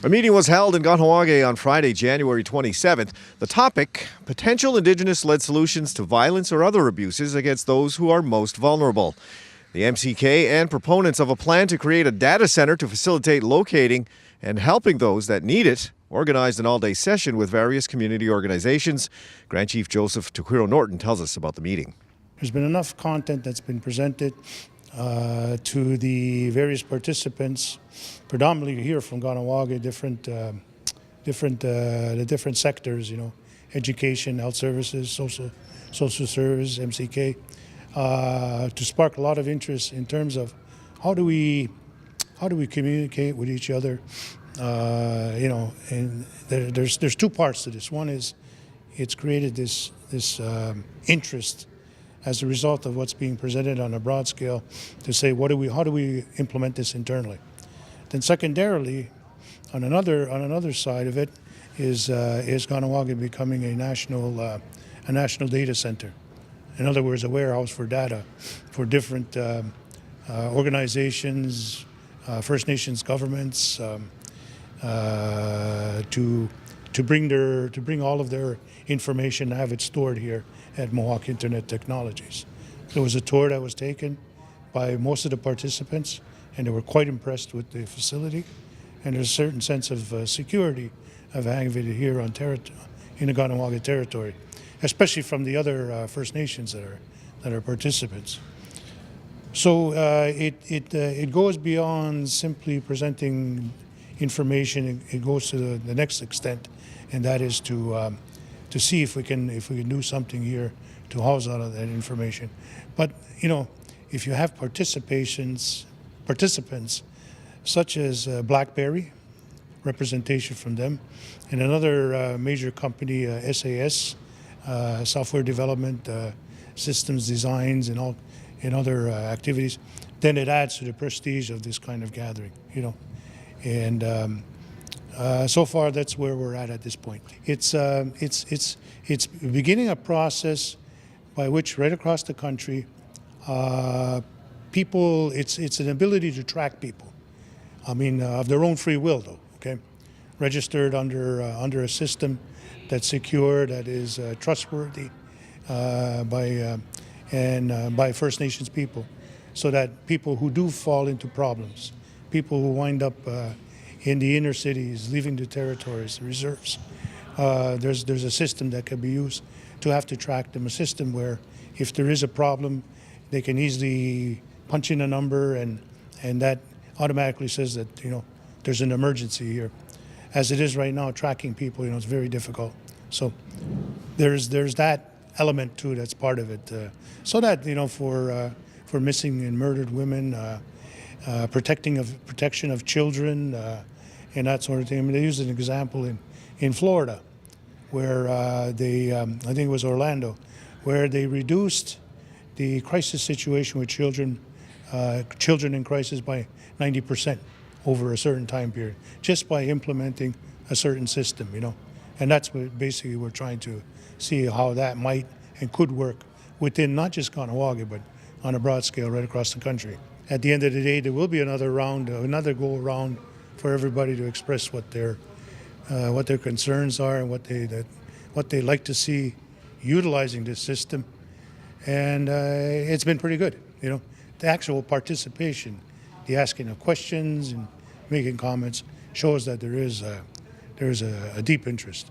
A meeting was held in Kahnawà on Friday, January 27th. The topic, potential Indigenous-led solutions to violence or other abuses against those who are most vulnerable. The MCK and proponents of a plan to create a data center to facilitate locating and helping those that need it organized an all-day session with various community organizations. Grand Chief Joseph Tokwiro Norton tells us about the meeting. There's been enough content that's been presented to the various participants, predominantly here from Kahnawà, the different sectors, education, health services, social service, MCK, to spark a lot of interest in terms of how do we communicate with each other, and there's two parts to this. One is it's created this interest as a result of what's being presented on a broad scale to say how do we implement this internally. Then secondarily, on another side of it is Kahnawà becoming a national data center. In other words, a warehouse for data for different organizations, First Nations governments, to bring all of their information and have it stored here at Mohawk Internet Technologies. There was a tour that was taken by most of the participants, and they were quite impressed with the facility. And there's a certain sense of security of having it here on in the Kahnawà territory, especially from the other First Nations that are participants. So it goes beyond simply presenting information. It goes to the next extent, and that is to see if we can do something here to house all of that information. But if you have participants such as BlackBerry, representation from them, and another major company, SAS, software development, systems designs, and other activities, then it adds to the prestige of this kind of gathering, And so far, that's where we're at this point. It's beginning a process by which right across the country, people, it's an ability to track people. Of their own free will, though. Okay, registered under a system that's secure, that is trustworthy by First Nations people, so that people who do fall into problems, people who wind up in the inner cities, leaving the territories, the reserves, there's a system that can be used to have to track them, a system where if there is a problem, they can easily punch in a number and that automatically says that there's an emergency here. As it is right now, tracking people, it's very difficult. So there's that element too that's part of it, so that for missing and murdered women, protection of children, and that sort of thing. They used an example in Florida, where I think it was Orlando, where they reduced the crisis situation with children in crisis by 90% over a certain time period, just by implementing a certain system, And that's what basically we're trying to see how that might and could work within not just Kahnawà, but on a broad scale right across the country. At the end of the day, there will be another go around for everybody to express what their concerns are and what they like to see utilizing this system. And it's been pretty good, The actual participation, the asking of questions and making comments shows that there is a deep interest.